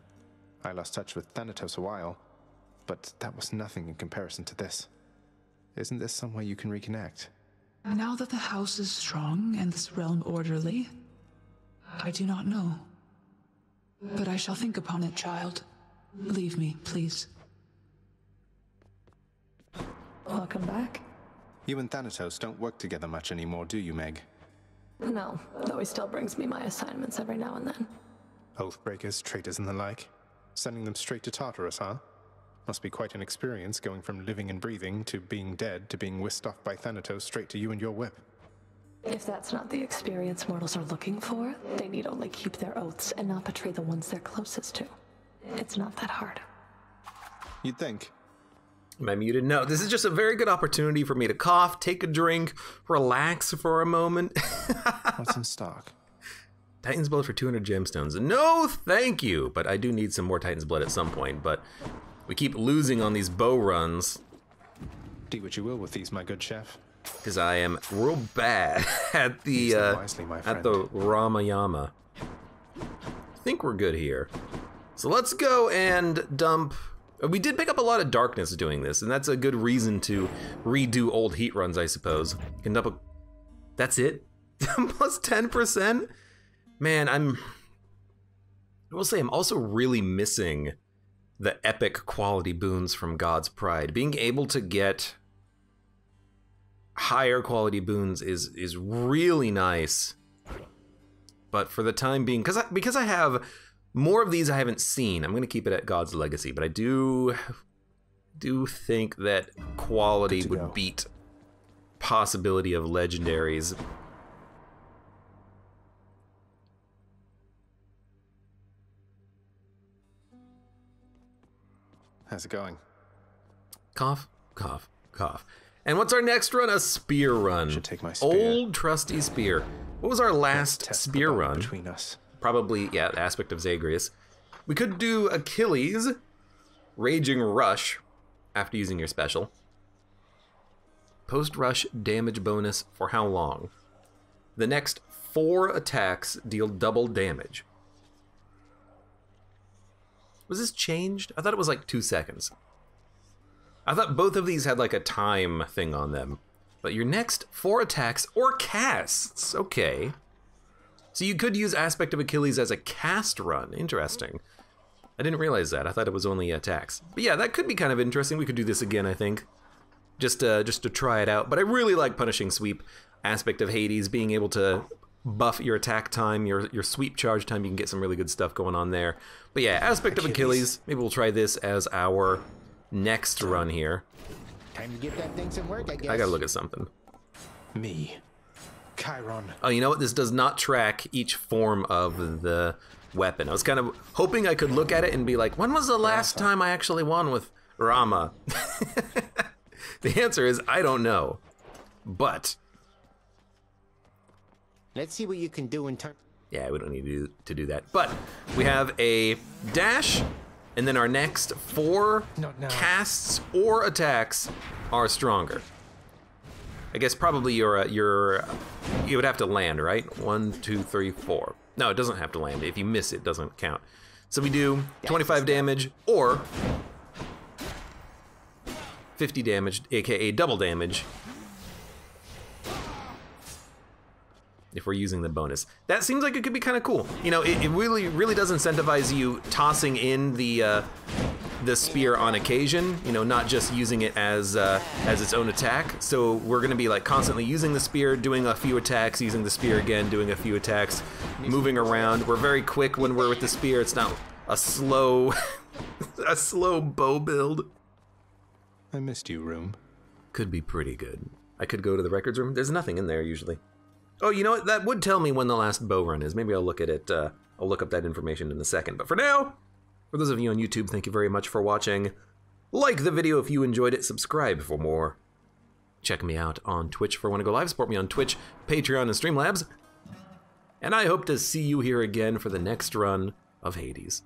I lost touch with Thanatos a while, but that was nothing in comparison to this. Isn't this some way you can reconnect? Now that the house is strong and this realm orderly, I do not know. But I shall think upon it, child. Leave me, please. Welcome back. You and Thanatos don't work together much anymore, do you, Meg? No, though he still brings me my assignments every now and then. Oathbreakers, traitors, and the like. Sending them straight to Tartarus, huh? Must be quite an experience going from living and breathing to being dead to being whisked off by Thanatos straight to you and your whip. If that's not the experience mortals are looking for, they need only keep their oaths and not betray the ones they're closest to. It's not that hard. You'd think. Am I muted? No, this is just a very good opportunity for me to cough, take a drink, relax for a moment. What's in stock? Titan's Blood for 200 gemstones. No, thank you. But I do need some more Titan's Blood at some point. But we keep losing on these bow runs. Do what you will with these, my good chef. Because I am real bad at the Ramayama. I think we're good here. So let's go and dump. We did pick up a lot of darkness doing this, and that's a good reason to redo old heat runs, I suppose. You can dump a. That's it. Plus 10%. Man, I will say I'm also really missing the epic quality boons from God's Pride. Being able to get higher quality boons is really nice. But for the time being, because I have more of these I haven't seen, I'm going to keep it at God's Legacy. But I do think that quality would beat possibility of legendaries. How's it going? Cough, cough, cough. And what's our next run? A spear run. Should take my spear. Old trusty spear. What was our last spear run? Between us. Probably, yeah, aspect of Zagreus. We could do Achilles, Raging Rush, after using your special. Post-rush damage bonus for how long? The next 4 attacks deal double damage. Was this changed? I thought it was like 2 seconds. I thought both of these had like a time thing on them. But your next 4 attacks or casts. Okay. So you could use Aspect of Achilles as a cast run. Interesting. I didn't realize that. I thought it was only attacks. But yeah, that could be kind of interesting. We could do this again, I think. Just to try it out. But I really like Punishing Sweep. Aspect of Hades, being able to buff your attack time, your sweep charge time. You can get some really good stuff going on there. But yeah, Aspect of Achilles. Maybe we'll try this as our next run here. Time to give that thing some work, I guess. I gotta look at something. Me. Chiron. Oh, you know what? This does not track each form of the weapon. I was kind of hoping I could look at it and be like, when was the last time I actually won with Rama? The answer is, I don't know. But let's see what you can do in turn. Yeah, we don't need to do that. But we have a dash, and then our next 4 casts or attacks are stronger. I guess probably you would have to land, right? 1, 2, 3, 4. No, it doesn't have to land. If you miss, it doesn't count. So we do 25 damage or 50 damage, aka double damage, if we're using the bonus. That seems like it could be kind of cool. You know, it really does incentivize you tossing in the spear on occasion, you know, not just using it as its own attack. So we're gonna be like constantly using the spear, doing a few attacks, using the spear again, doing a few attacks, moving around. We're very quick when we're with the spear. It's not a slow a slow bow build. I missed you, room. Could be pretty good. I could go to the records room. There's nothing in there usually. Oh, you know what? That would tell me when the last bow run is. Maybe I'll look at it. I'll look up that information in a second. But for now, for those of you on YouTube, thank you very much for watching. Like the video if you enjoyed it. Subscribe for more. Check me out on Twitch for Wanna Go Live. Support me on Twitch, Patreon, and Streamlabs. And I hope to see you here again for the next run of Hades.